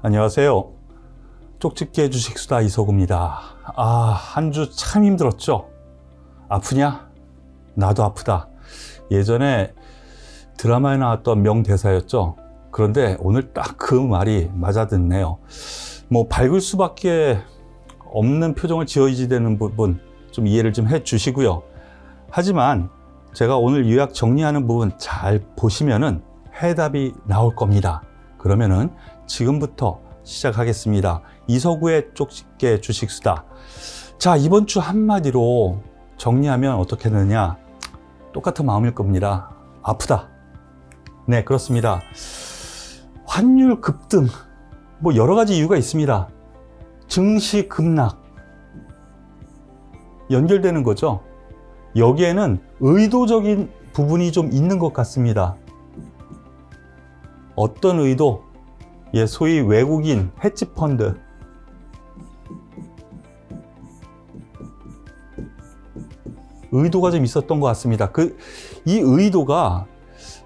안녕하세요. 쪽집게 주식수다 이서구입니다. 한 주 참 힘들었죠? 아프냐? 나도 아프다. 예전에 드라마에 나왔던 명대사였죠? 그런데 오늘 딱 그 말이 맞아듣네요. 밝을 수밖에 없는 표정을 지어야지 되는 부분 좀 이해를 좀 해 주시고요. 하지만 제가 오늘 요약 정리하는 부분 잘 보시면은 해답이 나올 겁니다. 그러면은 지금부터 시작하겠습니다. 이서구의 쪽집게 주식수다. 자, 이번 주 한마디로 정리하면 어떻게 되느냐? 똑같은 마음일 겁니다. 아프다. 네, 그렇습니다. 환율 급등, 여러 가지 이유가 있습니다. 증시 급락 연결되는 거죠. 여기에는 의도적인 부분이 좀 있는 것 같습니다. 어떤 의도? 소위 외국인 헤지펀드, 의도가 좀 있었던 것 같습니다. 이 의도가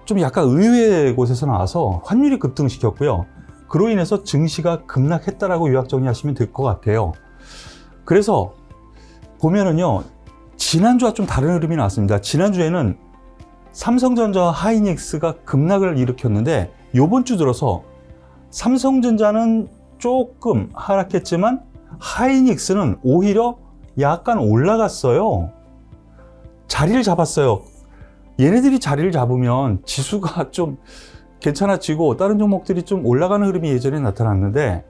좀 약간 의외의 곳에서 나와서 환율이 급등시켰고요. 그로 인해서 증시가 급락했다라고 요약 정리하시면 될 것 같아요. 그래서 보면은요, 지난주와 좀 다른 흐름이 나왔습니다. 지난주에는 삼성전자와 하이닉스가 급락을 일으켰는데 이번 주 들어서 삼성전자는 조금 하락했지만 하이닉스는 오히려 약간 올라갔어요. 자리를 잡았어요. 얘네들이 자리를 잡으면 지수가 좀 괜찮아지고 다른 종목들이 좀 올라가는 흐름이 예전에 나타났는데,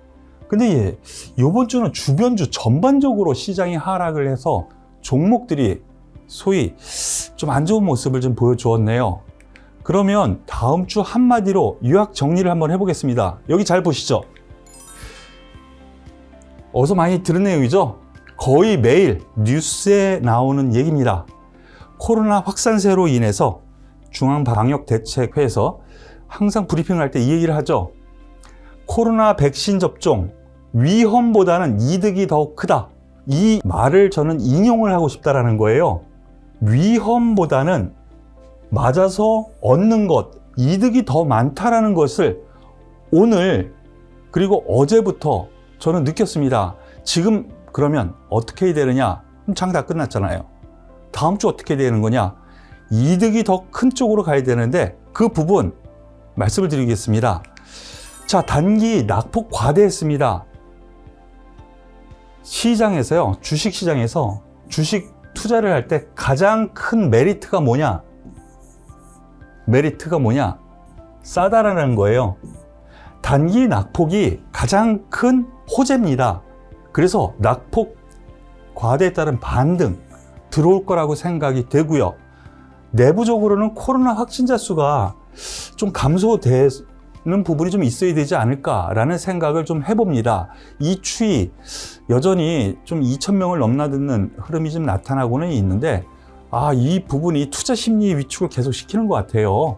근데 이번 주는 주변주 전반적으로 시장이 하락을 해서 종목들이 소위 좀 안 좋은 모습을 좀 보여주었네요. 그러면 다음 주 한마디로 요약 정리를 한번 해보겠습니다. 여기 잘 보시죠. 어디서 많이 들은 내용이죠? 거의 매일 뉴스에 나오는 얘기입니다. 코로나 확산세로 인해서 중앙방역대책회에서 항상 브리핑을 할 때 이 얘기를 하죠. 코로나 백신 접종 위험보다는 이득이 더 크다. 이 말을 저는 인용을 하고 싶다라는 거예요. 위험보다는 맞아서 얻는 것, 이득이 더 많다라는 것을 오늘 그리고 어제부터 저는 느꼈습니다. 지금 그러면 어떻게 해야 되느냐? 장 다 끝났잖아요. 다음 주 어떻게 되는 거냐? 이득이 더 큰 쪽으로 가야 되는데 그 부분 말씀을 드리겠습니다. 자, 단기 낙폭 과대했습니다. 시장에서요, 주식시장에서 주식 투자를 할 때 가장 큰 메리트가 뭐냐? 싸다라는 거예요. 단기 낙폭이 가장 큰 호재입니다. 그래서 낙폭 과대에 따른 반등 들어올 거라고 생각이 되고요. 내부적으로는 코로나 확진자 수가 좀 감소되는 부분이 좀 있어야 되지 않을까라는 생각을 좀 해봅니다. 이 추이 여전히 좀 2,000명을 넘나드는 흐름이 좀 나타나고는 있는데, 이 부분이 투자 심리 위축을 계속 시키는 것 같아요.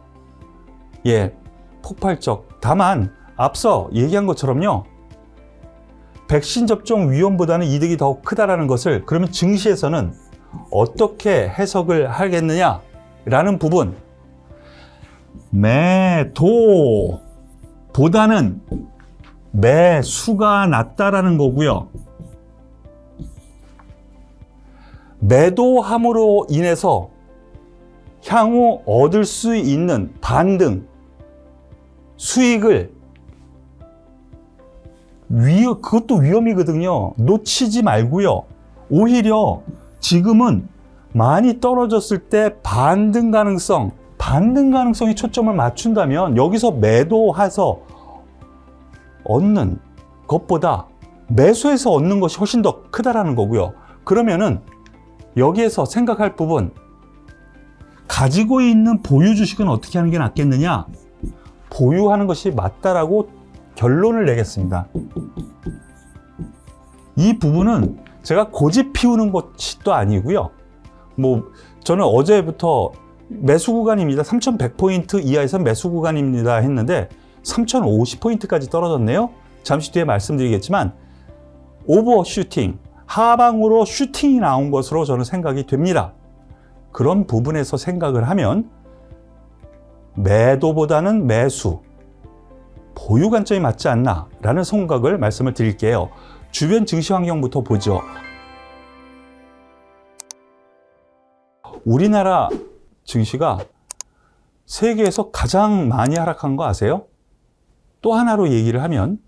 폭발적. 다만 앞서 얘기한 것처럼요, 백신 접종 위험보다는 이득이 더 크다라는 것을 그러면 증시에서는 어떻게 해석을 하겠느냐라는 부분, 매도보다는 매수가 낫다라는 거고요. 매도함으로 인해서 향후 얻을 수 있는 반등, 수익을 그것도 위험이거든요. 놓치지 말고요. 오히려 지금은 많이 떨어졌을 때 반등 가능성에 초점을 맞춘다면 여기서 매도해서 얻는 것보다 매수해서 얻는 것이 훨씬 더 크다라는 거고요. 그러면은 여기에서 생각할 부분, 가지고 있는 보유 주식은 어떻게 하는 게 낫겠느냐? 보유하는 것이 맞다라고 결론을 내겠습니다. 이 부분은 제가 고집 피우는 것이 또 아니고요. 저는 어제부터 매수 구간입니다. 3,100포인트 이하에서 매수 구간입니다 했는데 3,050포인트까지 떨어졌네요. 잠시 뒤에 말씀드리겠지만 오버슈팅, 하방으로 슈팅이 나온 것으로 저는 생각이 됩니다. 그런 부분에서 생각을 하면 매도보다는 매수, 고유 관점이 맞지 않나라는 생각을 말씀을 드릴게요. 주변 증시 환경부터 보죠. 우리나라 증시가 세계에서 가장 많이 하락한 거 아세요? 또 하나로 얘기를 하면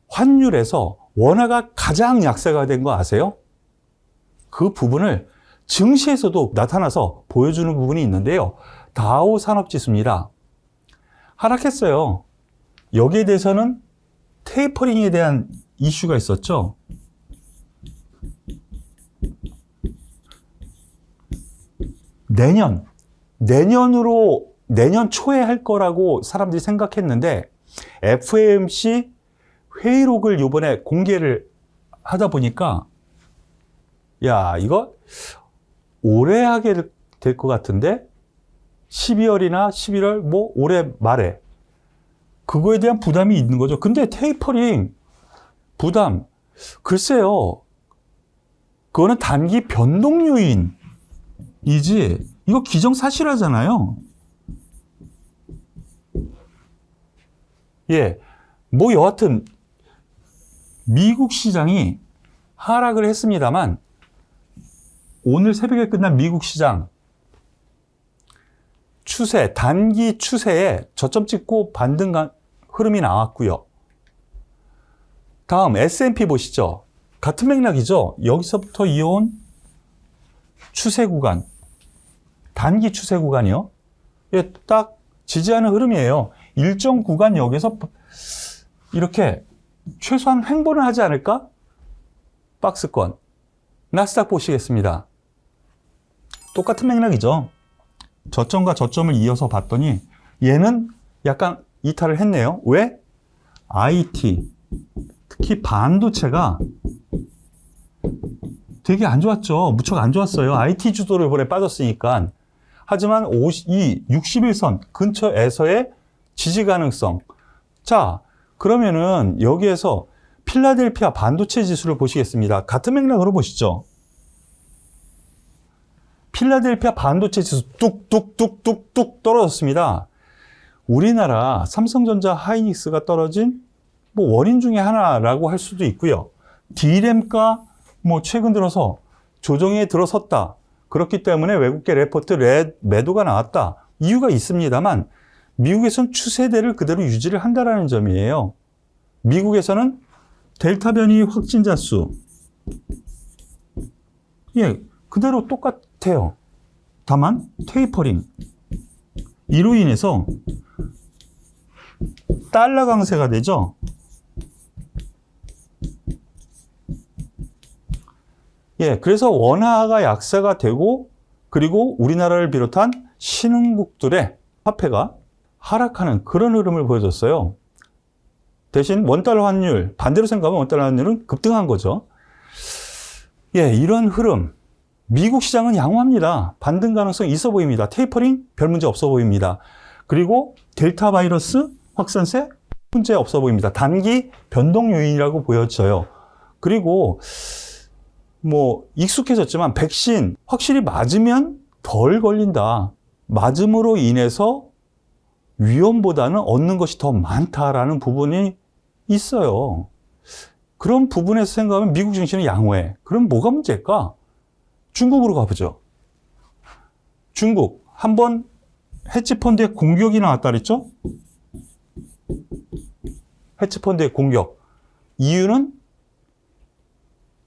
환율에서 원화가 가장 약세가 된 거 아세요? 그 부분을 증시에서도 나타나서 보여주는 부분이 있는데요. 다우 산업지수입니다. 하락했어요. 여기에 대해서는 테이퍼링에 대한 이슈가 있었죠. 내년 초에 할 거라고 사람들이 생각했는데 FOMC 회의록을 이번에 공개를 하다 보니까 야, 이거 올해 하게 될 것 같은데 12월이나 11월 뭐 올해 말에 그거에 대한 부담이 있는 거죠. 근데 테이퍼링 부담 글쎄요. 그거는 단기 변동 요인이지 이거 기정사실하잖아요. 예, 뭐 여하튼 미국 시장이 하락을 했습니다만 오늘 새벽에 끝난 미국 시장 추세, 단기 추세에 저점 찍고 반등 흐름이 나왔고요. 다음 S&P 보시죠. 같은 맥락이죠. 여기서부터 이어온 추세 구간, 단기 추세 구간이요. 예, 딱 지지하는 흐름이에요. 일정 구간 여기서 이렇게 최소한 횡보는 하지 않을까? 박스권. 나스닥 보시겠습니다. 똑같은 맥락이죠. 저점과 저점을 이어서 봤더니 얘는 약간 이탈을 했네요. 왜? IT, 특히 반도체가 되게 안 좋았죠. 무척 안 좋았어요. IT 주도로 이번에 빠졌으니까. 하지만 이 61선 근처에서의 지지 가능성. 자, 그러면은 여기에서 필라델피아 반도체 지수를 보시겠습니다. 같은 맥락으로 보시죠. 필라델피아 반도체 지수 뚝뚝뚝뚝뚝 떨어졌습니다. 우리나라 삼성전자 하이닉스가 떨어진 뭐 원인 중에 하나라고 할 수도 있고요. D램가 뭐 최근 들어서 조정에 들어섰다. 그렇기 때문에 외국계 레포트 매도가 나왔다. 이유가 있습니다만 미국에서는 추세대를 그대로 유지를 한다는 점이에요. 미국에서는 델타 변이 확진자 수 예, 그대로 똑같아요. 다만 테이퍼링 이로 인해서 달러 강세가 되죠. 예, 그래서 원화가 약세가 되고 그리고 우리나라를 비롯한 신흥국들의 화폐가 하락하는 그런 흐름을 보여줬어요. 대신 원달러 환율, 반대로 생각하면 원달러 환율은 급등한 거죠. 예, 이런 흐름. 미국 시장은 양호합니다. 반등 가능성이 있어 보입니다. 테이퍼링 별 문제 없어 보입니다. 그리고 델타 바이러스 확산세 문제 없어 보입니다. 단기 변동 요인이라고 보여져요. 그리고 뭐 익숙해졌지만 백신 확실히 맞으면 덜 걸린다. 맞음으로 인해서 위험보다는 얻는 것이 더 많다라는 부분이 있어요. 그런 부분에서 생각하면 미국 증시는 양호해. 그럼 뭐가 문제일까? 중국으로 가보죠. 중국 한번 헤지펀드의 공격이 나왔다 그랬죠? 헤지펀드의 공격. 이유는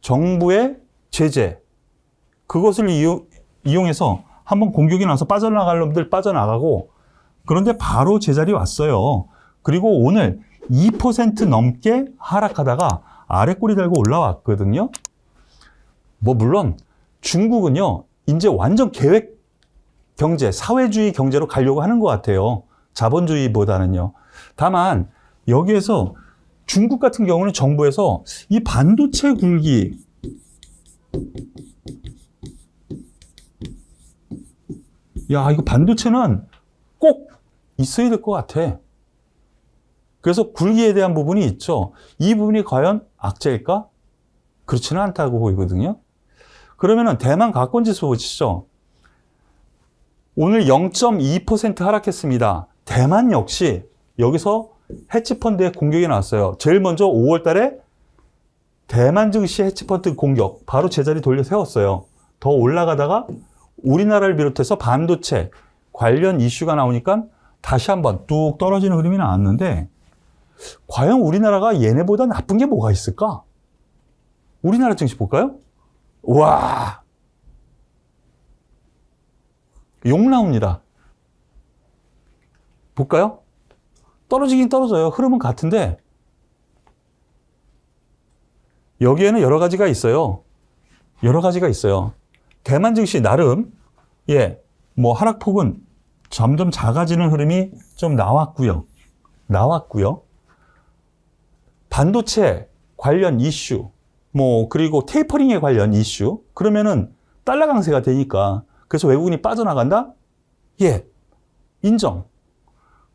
정부의 제재. 그것을 이용해서 한번 공격이 나서 빠져나갈 놈들 빠져나가고 그런데 바로 제자리 왔어요. 그리고 오늘 2% 넘게 하락하다가 아래 꼬리 달고 올라왔거든요. 뭐 물론 중국은요 이제 완전 계획 경제, 사회주의 경제로 가려고 하는 것 같아요. 자본주의보다는요. 다만 여기에서 중국 같은 경우는 정부에서 이 반도체 굴기 야 이거 반도체는 꼭 있어야 될 것 같아. 그래서 굴기에 대한 부분이 있죠. 이 부분이 과연 악재일까? 그렇지는 않다고 보이거든요. 그러면은 대만 가권지수 보시죠. 오늘 0.2% 하락했습니다. 대만 역시 여기서 해치펀드에 공격이 나왔어요. 제일 먼저 5월 달에 대만 증시 해치펀드 공격, 바로 제자리 돌려 세웠어요. 더 올라가다가 우리나라를 비롯해서 반도체 관련 이슈가 나오니까 다시 한번 뚝 떨어지는 흐름이 나왔는데, 과연 우리나라가 얘네보다 나쁜 게 뭐가 있을까? 우리나라 증시 볼까요? 와, 욕 나옵니다. 볼까요? 떨어지긴 떨어져요. 흐름은 같은데 여기에는 여러 가지가 있어요. 여러 가지가 있어요. 대만 증시 나름 뭐 하락폭은 점점 작아지는 흐름이 좀 나왔고요. 반도체 관련 이슈, 뭐 그리고 테이퍼링에 관련 이슈, 그러면은 달러 강세가 되니까 그래서 외국인이 빠져나간다? 인정.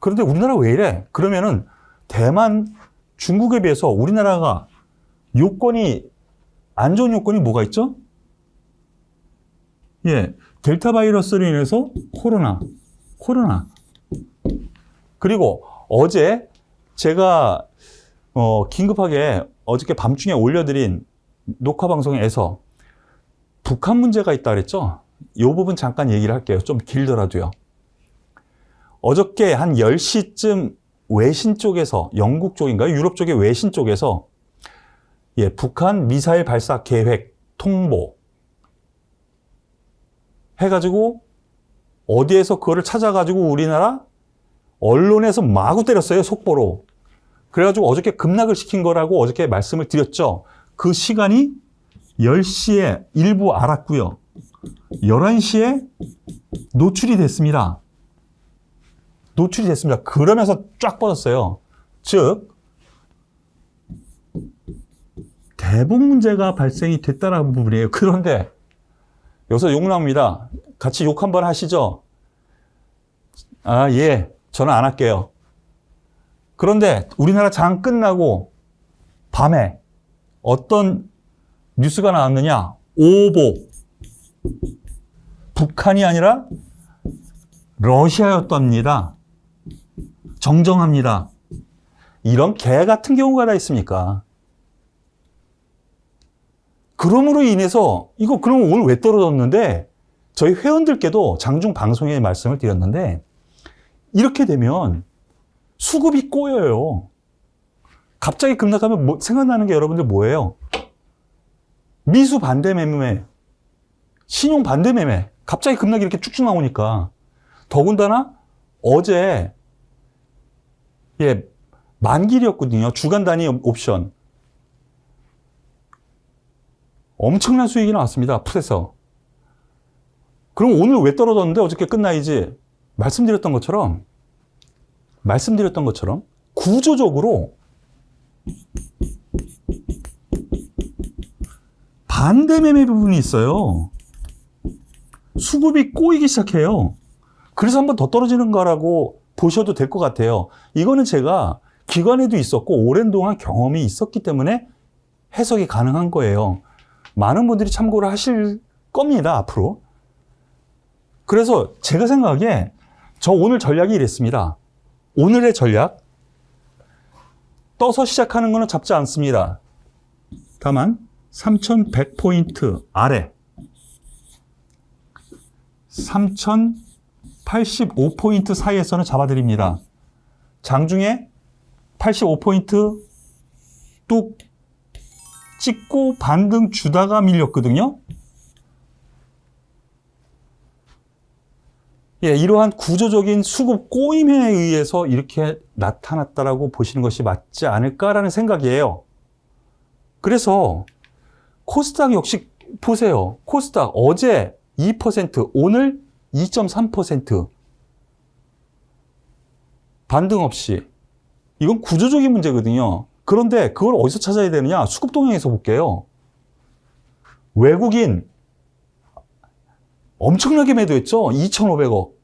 그런데 우리나라 왜 이래? 그러면은 대만, 중국에 비해서 우리나라가 안 좋은 요건이 뭐가 있죠? 델타 바이러스로 인해서 코로나. 그리고 어제 제가 긴급하게 어저께 밤중에 올려드린 녹화 방송에서 북한 문제가 있다 그랬죠? 이 부분 잠깐 얘기를 할게요. 좀 길더라도요. 어저께 한 10시쯤 외신 쪽에서, 영국 쪽인가요? 유럽 쪽의 외신 쪽에서 북한 미사일 발사 계획 통보 해가지고 어디에서 그거를 찾아가지고 우리나라 언론에서 마구 때렸어요. 속보로. 그래가지고 어저께 급락을 시킨 거라고 어저께 말씀을 드렸죠. 그 시간이 10시에 일부 알았고요. 11시에 노출이 됐습니다. 그러면서 쫙 뻗었어요. 즉 대북 문제가 발생이 됐다는 부분이에요. 그런데 여기서 욕 나옵니다. 같이 욕 한번 하시죠. 저는 안 할게요. 그런데 우리나라 장 끝나고 밤에 어떤 뉴스가 나왔느냐? 오보. 북한이 아니라 러시아였답니다. 정정합니다. 이런 개 같은 경우가 다 있습니까? 그럼으로 인해서 이거 그럼 오늘 왜 떨어졌는데, 저희 회원들께도 장중 방송에 말씀을 드렸는데, 이렇게 되면 수급이 꼬여요. 갑자기 급락하면 생각나는 게 여러분들 뭐예요? 미수 반대 매매, 신용 반대 매매, 갑자기 급락이 이렇게 쭉쭉 나오니까. 더군다나 어제 만길이었거든요. 주간 단위 옵션. 엄청난 수익이 나왔습니다. 풋에서. 그럼 오늘 왜 떨어졌는데 어저께 끝나야지? 말씀드렸던 것처럼 구조적으로 반대 매매 부분이 있어요. 수급이 꼬이기 시작해요. 그래서 한번 더 떨어지는 거라고 보셔도 될 것 같아요. 이거는 제가 기관에도 있었고 오랜 동안 경험이 있었기 때문에 해석이 가능한 거예요. 많은 분들이 참고를 하실 겁니다, 앞으로. 그래서 제가 생각하기에 저 오늘 전략이 이랬습니다. 오늘의 전략, 떠서 시작하는 거는 잡지 않습니다. 다만 3100포인트 아래 3085포인트 사이에서는 잡아드립니다. 장중에 85포인트 뚝 찍고 반등 주다가 밀렸거든요. 이러한 구조적인 수급 꼬임에 의해서 이렇게 나타났다라고 보시는 것이 맞지 않을까라는 생각이에요. 그래서 코스닥 역시 보세요. 코스닥 어제 2%, 오늘 2.3%. 반등 없이. 이건 구조적인 문제거든요. 그런데 그걸 어디서 찾아야 되느냐? 수급 동향에서 볼게요. 외국인 엄청나게 매도했죠? 2,500억.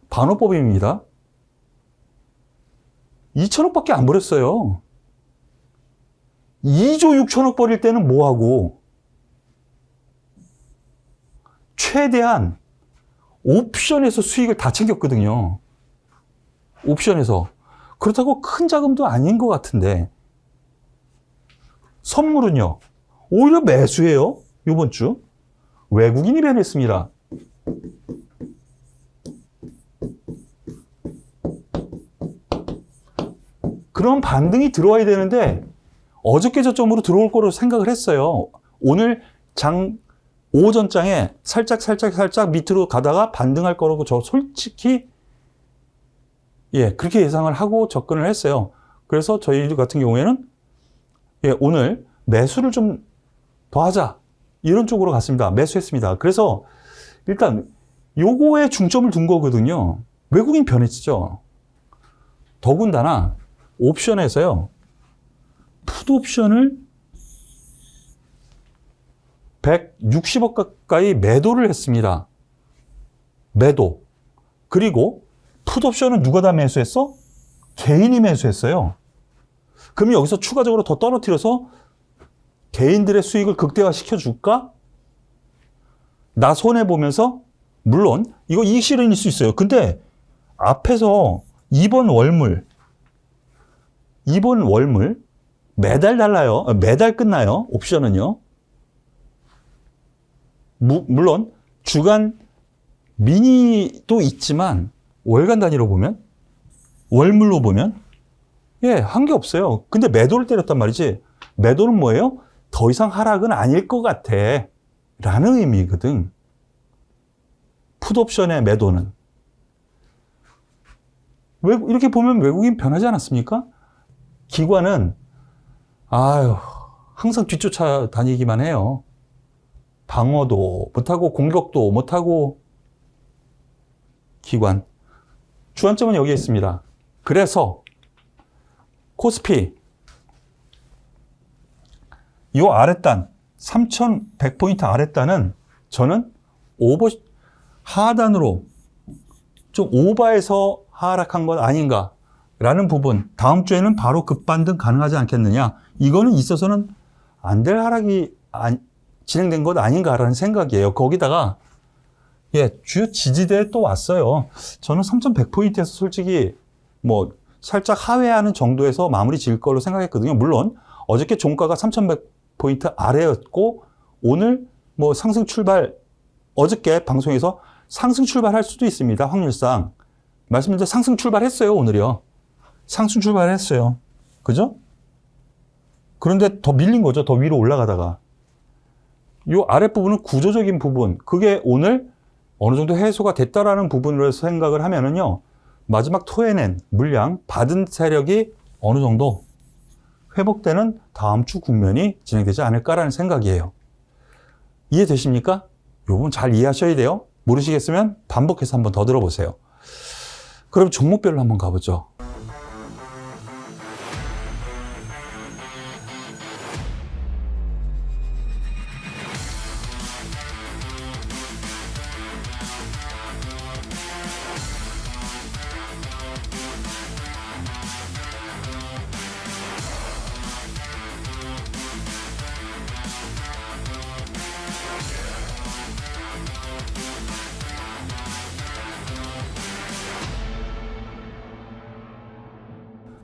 반호법입니다. 2,000억밖에 안 버렸어요. 2조 6천억 버릴 때는 뭐하고? 최대한 옵션에서 수익을 다 챙겼거든요. 옵션에서. 그렇다고 큰 자금도 아닌 것 같은데. 선물은요, 오히려 매수예요. 이번 주. 외국인이 변했습니다. 그런 반등이 들어와야 되는데 어저께 저점으로 들어올 거로 생각을 했어요. 오늘 장 오전장에 살짝 밑으로 가다가 반등할 거라고 저 솔직히 그렇게 예상을 하고 접근을 했어요. 그래서 저희 같은 경우에는 오늘 매수를 좀 더 하자 이런 쪽으로 갔습니다. 매수했습니다. 그래서 일단 요거에 중점을 둔 거거든요. 외국인 변했죠. 더군다나 옵션에서요, 풋옵션을 160억 가까이 매도를 했습니다. 매도. 그리고 풋옵션은 누가 다 매수했어? 개인이 매수했어요. 그럼 여기서 추가적으로 더 떨어뜨려서 개인들의 수익을 극대화시켜 줄까? 나 손해보면서, 물론 이거 이익 실현일 수 있어요. 근데 앞에서 이번 월물 매달 달라요. 매달 끝나요. 옵션은요. 물론 주간 미니도 있지만 월간 단위로 보면, 월물로 보면 한 게 없어요. 근데 매도를 때렸단 말이지. 매도는 뭐예요? 더 이상 하락은 아닐 것 같아 라는 의미거든. 풋옵션의 매도는. 이렇게 보면 외국인 변하지 않았습니까? 기관은 항상 뒤쫓아 다니기만 해요. 방어도 못하고 공격도 못하고. 기관. 주안점은 여기에 있습니다. 그래서 코스피 이 아랫단 3100포인트 아랫단은 저는 하단으로 좀 오버해서 하락한 것 아닌가 라는 부분. 다음 주에는 바로 급반등 가능하지 않겠느냐. 이거는 있어서는 안 될 하락이 진행된 것 아닌가라는 생각이에요. 거기다가 주요 지지대에 또 왔어요. 저는 3100포인트에서 솔직히 살짝 하회하는 정도에서 마무리 지을 걸로 생각했거든요. 물론 어저께 종가가 3100포인트 아래였고 오늘 상승 출발, 어저께 방송에서 상승 출발할 수도 있습니다. 확률상. 말씀드린 상승 출발했어요. 오늘이요. 상승 출발했어요. 그죠? 그런데 더 밀린 거죠. 더 위로 올라가다가. 이 아랫부분은 구조적인 부분. 그게 오늘 어느 정도 해소가 됐다라는 부분으로 해서 생각을 하면은요. 마지막 토해낸 물량, 받은 세력이 어느 정도 회복되는 다음 주 국면이 진행되지 않을까라는 생각이에요. 이해되십니까? 이 부분 잘 이해하셔야 돼요. 모르시겠으면 반복해서 한번 더 들어보세요. 그럼 종목별로 한번 가보죠.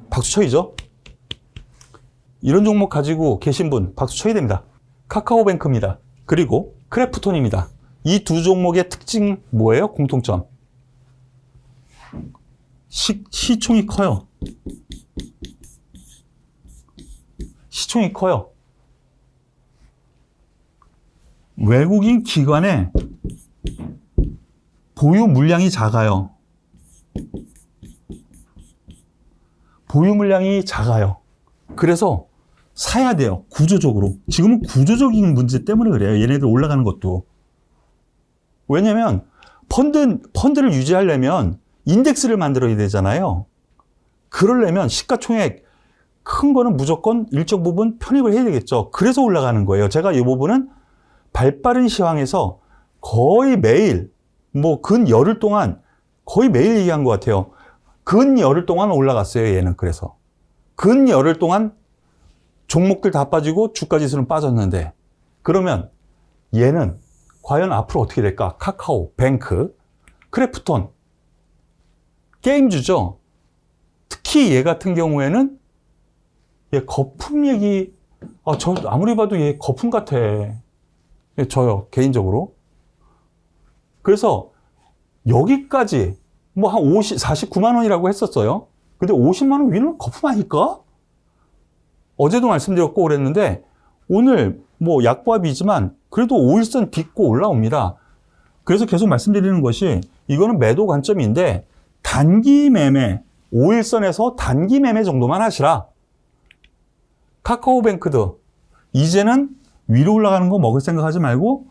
박수 쳐야죠. 이런 종목 가지고 계신 분 박수 쳐야 됩니다. 카카오뱅크입니다. 그리고 크래프톤입니다. 이 두 종목의 특징 뭐예요? 공통점. 시총이 커요. 시총이 커요. 외국인 기관의 보유 물량이 작아요. 보유 물량이 작아요. 그래서 사야 돼요. 구조적으로. 지금은 구조적인 문제 때문에 그래요. 얘네들 올라가는 것도. 왜냐면 펀드를 유지하려면 인덱스를 만들어야 되잖아요. 그러려면 시가총액 큰 거는 무조건 일정 부분 편입을 해야 되겠죠. 그래서 올라가는 거예요. 제가 이 부분은 발빠른 시황에서 거의 매일 근 열흘 동안 거의 매일 얘기한 것 같아요. 근 열흘 동안 올라갔어요. 얘는. 그래서 근 열흘 동안 종목들 다 빠지고 주가지수는 빠졌는데, 그러면 얘는 과연 앞으로 어떻게 될까? 카카오, 뱅크, 크래프톤, 게임주죠. 특히 얘 같은 경우에는 얘 거품 얘기, 저 아무리 봐도 얘 거품 같아. 저요, 개인적으로. 그래서 여기까지 뭐 한 49만 원이라고 했었어요. 근데 50만 원 위는 거품 아닐까? 어제도 말씀드렸고 그랬는데 오늘 뭐 약보합이지만 그래도 5일선 딛고 올라옵니다. 그래서 계속 말씀드리는 것이 이거는 매도 관점인데 단기 매매, 5일선에서 단기 매매 정도만 하시라. 카카오뱅크도 이제는 위로 올라가는 거 먹을 생각하지 말고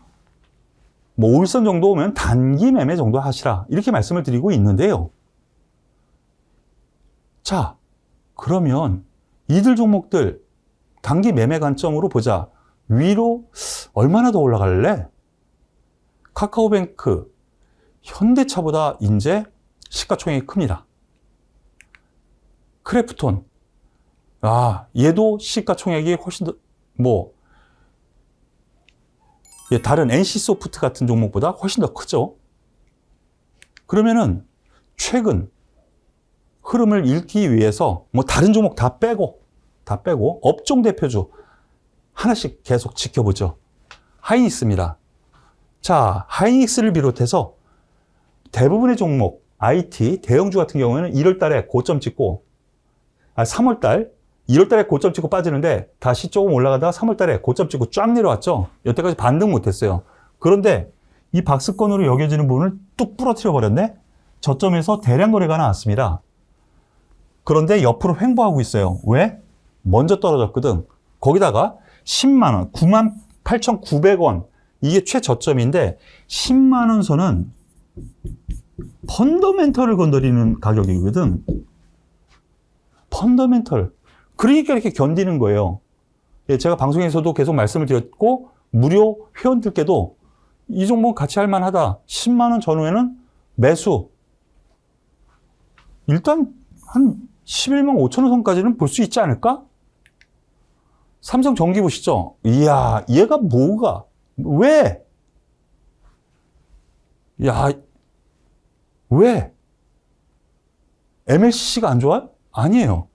뭐 5일선 정도 오면 단기 매매 정도 하시라. 이렇게 말씀을 드리고 있는데요. 자, 그러면 이들 종목들 단기 매매 관점으로 보자. 위로 얼마나 더 올라갈래? 카카오뱅크, 현대차보다 이제 시가총액이 큽니다. 크래프톤, 얘도 시가총액이 훨씬 더, 다른 NC소프트 같은 종목보다 훨씬 더 크죠. 그러면은 최근 흐름을 읽기 위해서 다른 종목 다 빼고 업종 대표주 하나씩 계속 지켜보죠. 하이닉스입니다. 자, 하이닉스를 비롯해서 대부분의 종목, IT, 대형주 같은 경우에는 1월 달에 고점 찍고, 3월 달, 1월 달에 고점 찍고 빠지는데 다시 조금 올라가다가 3월 달에 고점 찍고 쫙 내려왔죠. 여태까지 반등 못했어요. 그런데 이 박스권으로 여겨지는 부분을 뚝 부러뜨려 버렸네? 저점에서 대량 거래가 나왔습니다. 그런데 옆으로 횡보하고 있어요. 왜? 먼저 떨어졌거든. 거기다가 10만원, 98,900원. 이게 최저점인데 10만원 선은 펀더멘털을 건드리는 가격이거든. 펀더멘털. 그러니까 이렇게 견디는 거예요. 제가 방송에서도 계속 말씀을 드렸고 무료 회원들께도 이 종목 같이 할 만하다. 10만원 전후에는 매수. 일단 한 11만 5천원 선까지는 볼 수 있지 않을까? 삼성전기 보시죠. 이야, 얘가 뭐가? 왜? 왜? MLCC가 안 좋아요? 아니에요.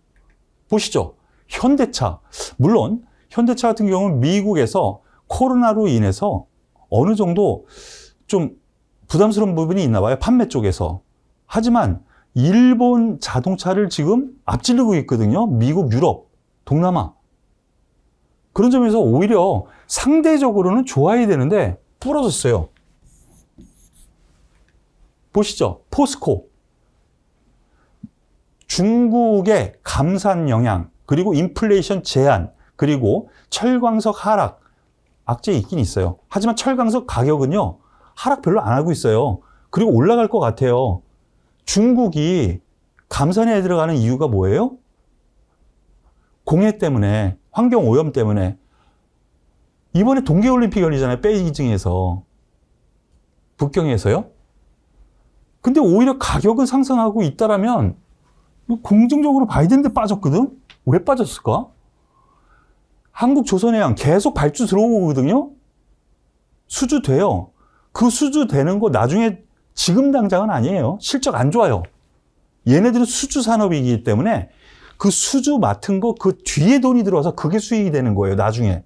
보시죠. 현대차. 물론 현대차 같은 경우는 미국에서 코로나로 인해서 어느 정도 좀 부담스러운 부분이 있나 봐요. 판매 쪽에서. 하지만 일본 자동차를 지금 앞지르고 있거든요. 미국, 유럽, 동남아. 그런 점에서 오히려 상대적으로는 좋아야 되는데 부러졌어요. 보시죠. 포스코. 중국의 감산 영향, 그리고 인플레이션 제한, 그리고 철광석 하락, 악재가 있긴 있어요. 하지만 철광석 가격은요, 하락 별로 안 하고 있어요. 그리고 올라갈 것 같아요. 중국이 감산에 들어가는 이유가 뭐예요? 공해 때문에, 환경 오염 때문에. 이번에 동계올림픽 열리잖아요. 베이징에서. 북경에서요. 근데 오히려 가격은 상승하고 있다라면 공정적으로 봐야 되는데 빠졌거든? 왜 빠졌을까? 한국조선해양 계속 발주 들어오거든요? 수주 돼요. 그 수주 되는 거 나중에 지금 당장은 아니에요. 실적 안 좋아요. 얘네들은 수주 산업이기 때문에 그 수주 맡은 거 그 뒤에 돈이 들어와서 그게 수익이 되는 거예요. 나중에.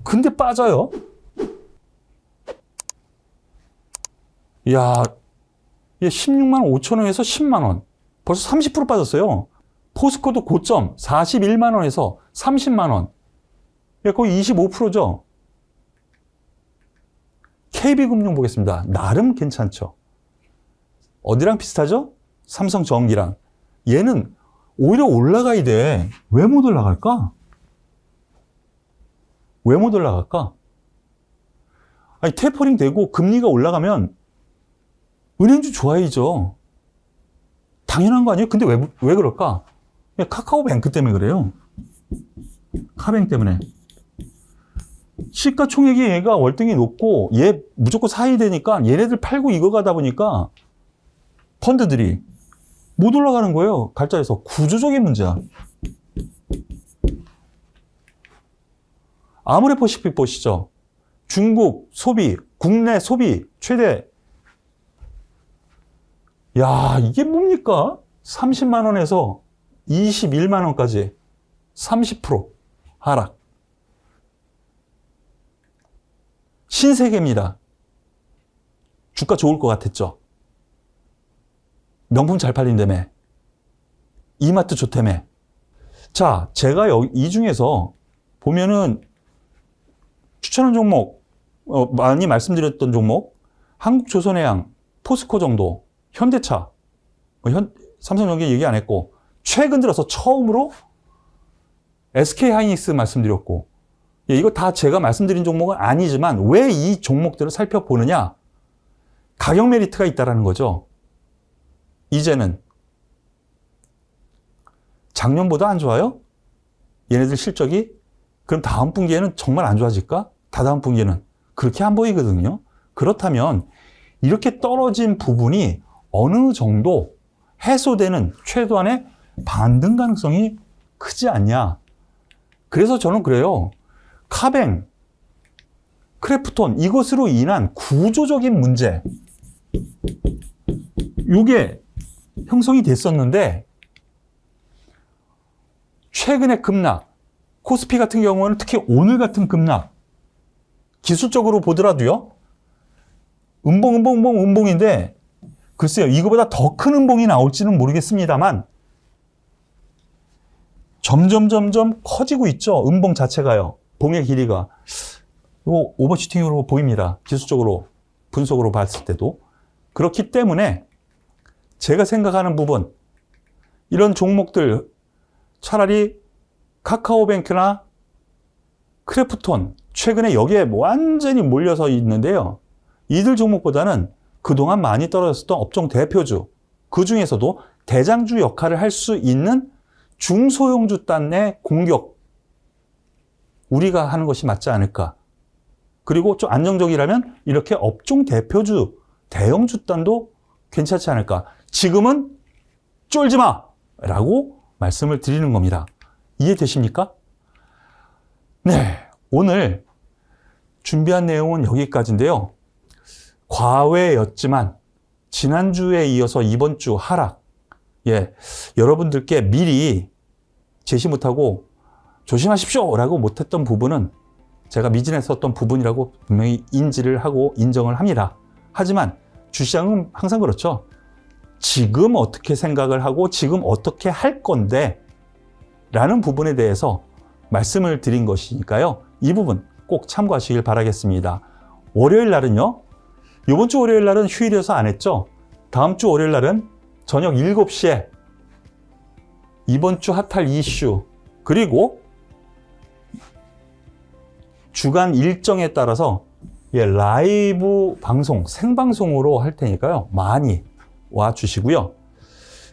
근데 빠져요. 야, 16만 5천 원에서 10만 원. 벌써 30% 빠졌어요. 포스코도 고점 41만 원에서 30만 원. 거의 25%죠. KB금융 보겠습니다. 나름 괜찮죠. 어디랑 비슷하죠? 삼성전기랑. 얘는 오히려 올라가야 돼. 왜 못 올라갈까? 왜 못 올라갈까? 아니, 테이퍼링 되고 금리가 올라가면 은행주 좋아야죠. 당연한 거 아니에요? 근데 왜 그럴까? 카카오뱅크 때문에 그래요. 카뱅 때문에. 시가총액이 얘가 월등히 높고 얘 무조건 사야 되니까 얘네들 팔고 이거 가다 보니까 펀드들이 못 올라가는 거예요. 갈자리에서. 구조적인 문제야. 아모레퍼시픽 보시죠. 중국 소비, 국내 소비 최대. 야, 이게 뭡니까? 30만 원에서 21만 원까지 30% 하락. 신세계입니다. 주가 좋을 것 같았죠. 명품 잘 팔린다며. 이마트 좋다며. 자, 제가 이 중에서 보면은 추천한 종목, 많이 말씀드렸던 종목, 한국조선해양, 포스코 정도, 현대차, 삼성전기 얘기 안 했고, 최근 들어서 처음으로 SK하이닉스 말씀드렸고, 예, 이거 다 제가 말씀드린 종목은 아니지만 왜 이 종목들을 살펴보느냐? 가격 메리트가 있다는 거죠. 이제는 작년보다 안 좋아요? 얘네들 실적이? 그럼 다음 분기에는 정말 안 좋아질까? 다다음 분기에는? 그렇게 안 보이거든요. 그렇다면 이렇게 떨어진 부분이 어느 정도 해소되는 최소한의 반등 가능성이 크지 않냐. 그래서 저는 그래요. 카뱅, 크래프톤 이것으로 인한 구조적인 문제, 이게 형성이 됐었는데 최근의 급락, 코스피 같은 경우는 특히 오늘 같은 급락, 기술적으로 보더라도요, 음봉인데 글쎄요, 이거보다 더 큰 음봉이 나올지는 모르겠습니다만 점점 커지고 있죠. 음봉 자체가요. 봉의 길이가. 이거 오버슈팅으로 보입니다. 기술적으로 분석으로 봤을 때도. 그렇기 때문에 제가 생각하는 부분, 이런 종목들 차라리 카카오뱅크나 크래프톤, 최근에 여기에 완전히 몰려서 있는데요. 이들 종목보다는 그동안 많이 떨어졌던 업종 대표주, 그 중에서도 대장주 역할을 할 수 있는 중소형주 단 내 공격, 우리가 하는 것이 맞지 않을까. 그리고 좀 안정적이라면 이렇게 업종 대표주, 대형주 단도 괜찮지 않을까. 지금은 쫄지 마! 라고 말씀을 드리는 겁니다. 이해되십니까? 네, 오늘 준비한 내용은 여기까지인데요. 과외였지만 지난주에 이어서 이번 주 하락, 예, 여러분들께 미리 제시 못하고 조심하십시오 라고 못했던 부분은 제가 미진했었던 부분이라고 분명히 인지를 하고 인정을 합니다. 하지만 주시장은 항상 그렇죠. 지금 어떻게 생각을 하고 지금 어떻게 할 건데 라는 부분에 대해서 말씀을 드린 것이니까요. 이 부분 꼭 참고하시길 바라겠습니다. 월요일 날은요. 이번 주 월요일 날은 휴일이어서 안 했죠. 다음 주 월요일 날은 저녁 7시에 이번 주 핫할 이슈, 그리고 주간 일정에 따라서 라이브 방송, 생방송으로 할 테니까요. 많이 와주시고요.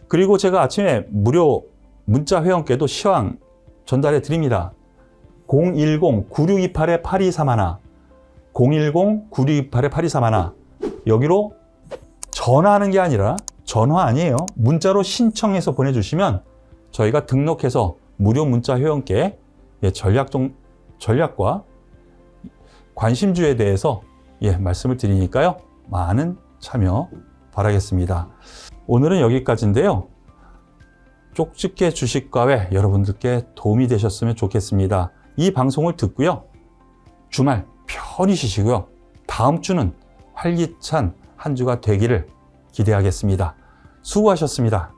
그리고 제가 아침에 무료 문자 회원께도 시황 전달해 드립니다. 010-9628-8231, 010-9628-8231. 여기로 전화하는 게 아니라, 전화 아니에요. 문자로 신청해서 보내주시면 저희가 등록해서 무료 문자 회원께 전략과 관심주에 대해서 말씀을 드리니까요. 많은 참여 바라겠습니다. 오늘은 여기까지인데요. 쪽집게 주식과외 여러분들께 도움이 되셨으면 좋겠습니다. 이 방송을 듣고요. 주말 편히 쉬시고요. 다음 주는 활기찬 한 주가 되기를 기대하겠습니다. 수고하셨습니다.